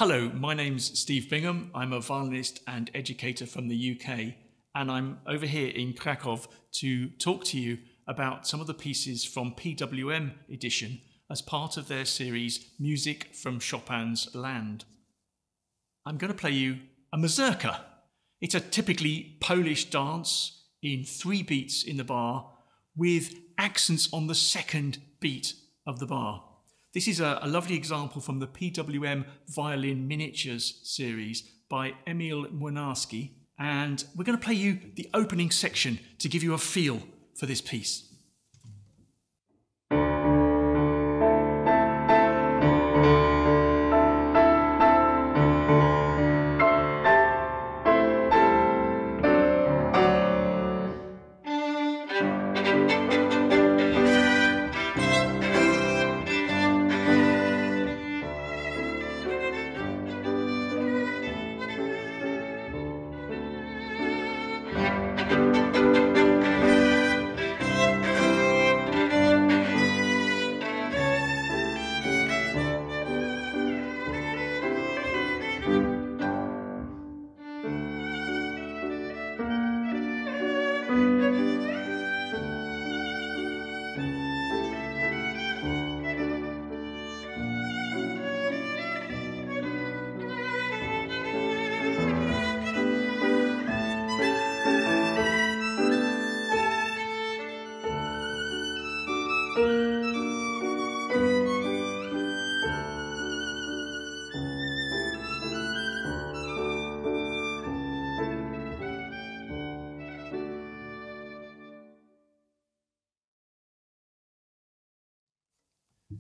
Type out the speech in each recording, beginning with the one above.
Hello, my name's Steve Bingham. I'm a violinist and educator from the UK, and I'm over here in Krakow to talk to you about some of the pieces from PWM Edition as part of their series Music from Chopin's Land. I'm going to play you a Mazurka. It's a typically Polish dance in 3 beats in the bar with accents on the second beat of the bar. This is a lovely example from the PWM Violin Miniatures series by Emil Młynarski, and we're going to play you the opening section to give you a feel for this piece.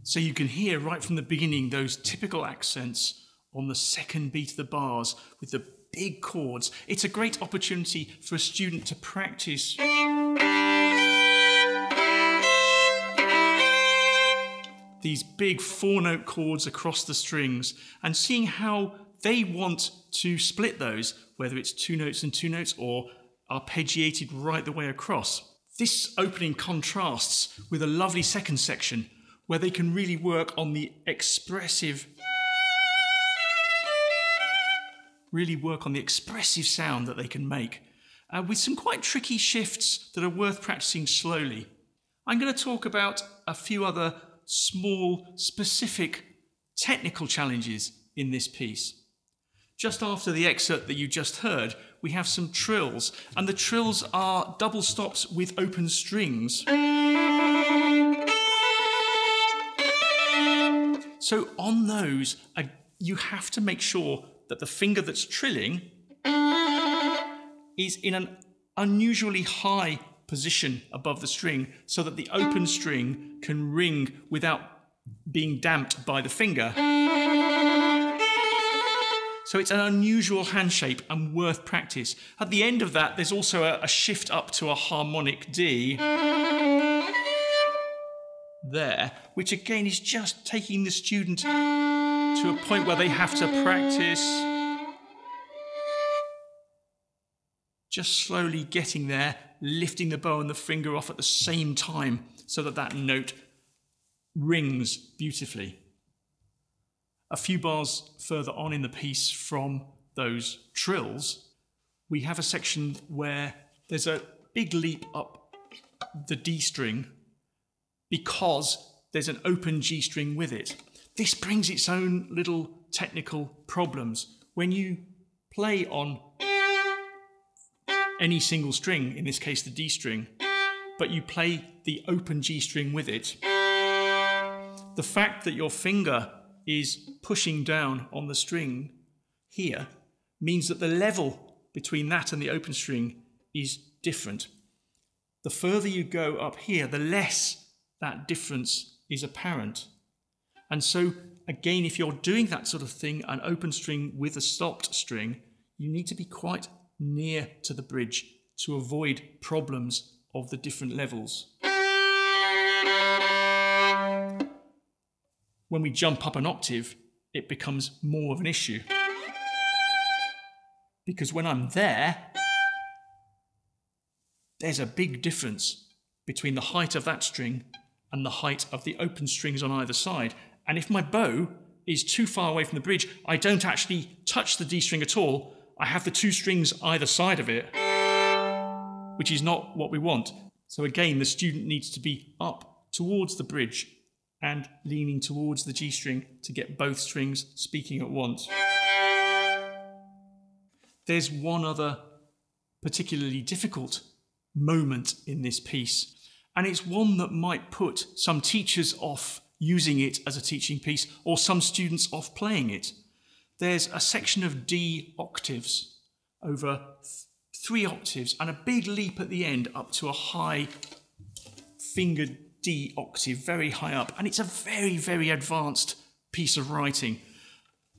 So you can hear right from the beginning those typical accents on the second beat of the bars with the big chords. It's a great opportunity for a student to practice these big 4-note chords across the strings and seeing how they want to split those, whether it's 2 notes and 2 notes or arpeggiated right the way across. This opening contrasts with a lovely second section where they can really work on the expressive sound that they can make, with some quite tricky shifts that are worth practicing slowly. I'm going to talk about a few other small, specific technical challenges in this piece. Just after the excerpt that you just heard, we have some trills, and the trills are double stops with open strings. So on those, you have to make sure that the finger that's trilling is in an unusually high position above the string so that the open string can ring without being damped by the finger. So it's an unusual hand shape and worth practice. At the end of that, there's also a shift up to a harmonic D there, which again is just taking the student to a point where they have to practice just slowly getting there, lifting the bow and the finger off at the same time so that that note rings beautifully. A few bars further on in the piece from those trills, we have a section where there's a big leap up the D string because there's an open G string with it. This brings its own little technical problems. When you play on any single string, in this case the D string, but you play the open G string with it, the fact that your finger is pushing down on the string here means that the level between that and the open string is different. The further you go up here, the less that difference is apparent. And so, again, if you're doing that sort of thing, an open string with a stopped string, you need to be quite near to the bridge to avoid problems of the different levels. When we jump up an octave, it becomes more of an issue. Because when I'm there, there's a big difference between the height of that string and the height of the open strings on either side. And if my bow is too far away from the bridge, I don't actually touch the D string at all. I have the two strings either side of it, which is not what we want. So again, the student needs to be up towards the bridge and leaning towards the G string to get both strings speaking at once. There's one other particularly difficult moment in this piece, and it's one that might put some teachers off using it as a teaching piece or some students off playing it. There's a section of D octaves over 3 octaves and a big leap at the end up to a high fingered D octave, very high up, and it's a very, very advanced piece of writing,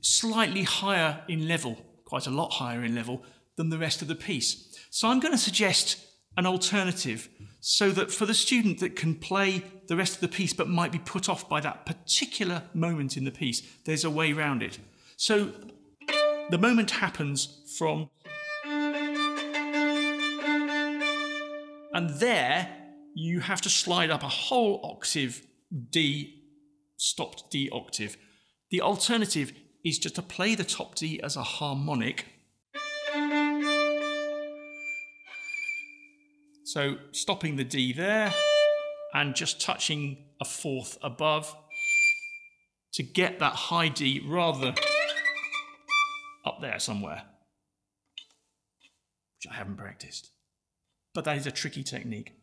slightly higher in level, quite a lot higher in level than the rest of the piece. So I'm going to suggest an alternative so that for the student that can play the rest of the piece but might be put off by that particular moment in the piece, there's a way around it. So the moment happens from, and there you have to slide up a whole octave D, stopped D octave. The alternative is just to play the top D as a harmonic. So stopping the D there and just touching a 4th above to get that high D rather up there somewhere, which I haven't practiced. But that is a tricky technique.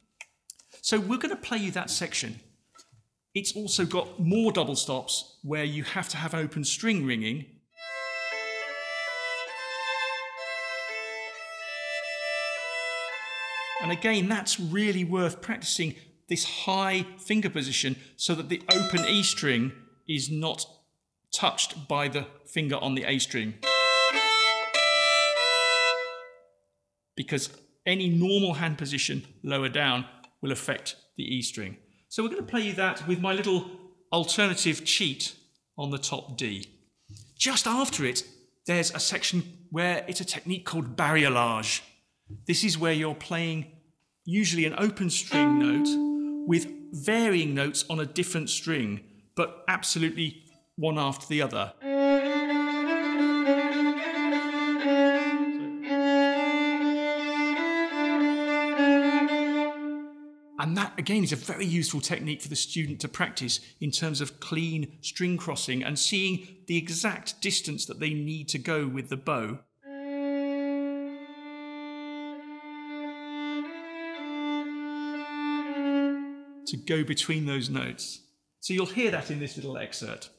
So we're going to play you that section. It's also got more double stops where you have to have open string ringing. And again, that's really worth practicing this high finger position so that the open E string is not touched by the finger on the A string. Because any normal hand position lower down will affect the E string. So we're going to play you that with my little alternative cheat on the top D. Just after it, there's a section where it's a technique called barriolage. This is where you're playing usually an open string note with varying notes on a different string, but absolutely one after the other. And that, again, is a very useful technique for the student to practice in terms of clean string crossing and seeing the exact distance that they need to go with the bow. To go between those notes. So you'll hear that in this little excerpt.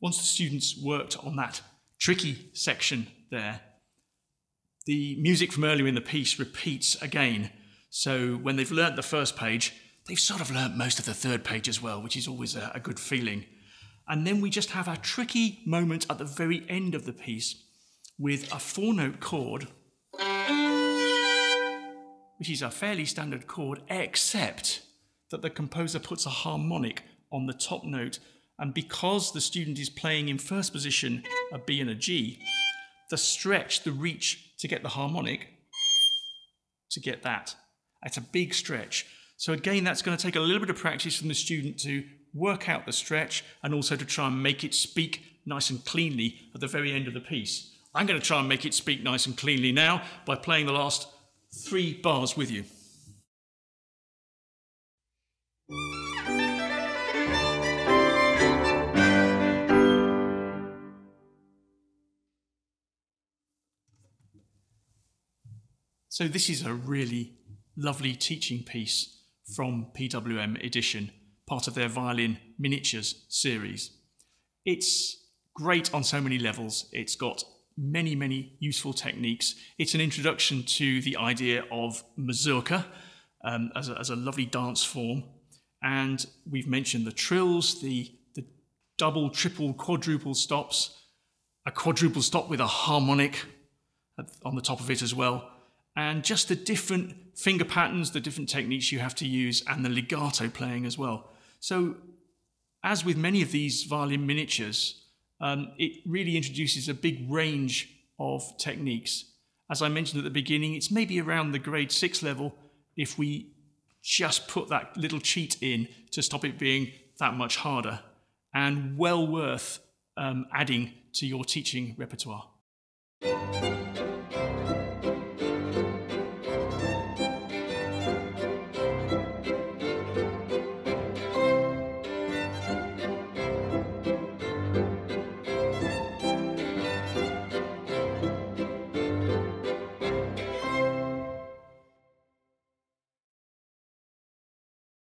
Once the students worked on that tricky section there, the music from earlier in the piece repeats again. So when they've learnt the first page, they've sort of learnt most of the third page as well, which is always a good feeling. And then we just have a tricky moment at the very end of the piece with a 4-note chord, which is a fairly standard chord, except that the composer puts a harmonic on the top note. And because the student is playing in first position a B and a G, the stretch, the reach to get the harmonic, to get that, it's a big stretch. So again, that's going to take a little bit of practice from the student to work out the stretch and also to try and make it speak nice and cleanly at the very end of the piece. I'm going to try and make it speak nice and cleanly now by playing the last 3 bars with you. So this is a really lovely teaching piece from PWM Edition, part of their Violin Miniatures series. It's great on so many levels. It's got many, many useful techniques. It's an introduction to the idea of Mazurka as a lovely dance form. And we've mentioned the trills, the double, triple, quadruple stops, a quadruple stop with a harmonic on the top of it as well, and just the different finger patterns, the different techniques you have to use, and the legato playing as well. So, as with many of these violin miniatures, it really introduces a big range of techniques. As I mentioned at the beginning, it's maybe around the grade 6 level if we just put that little cheat in to stop it being that much harder, and well worth adding to your teaching repertoire.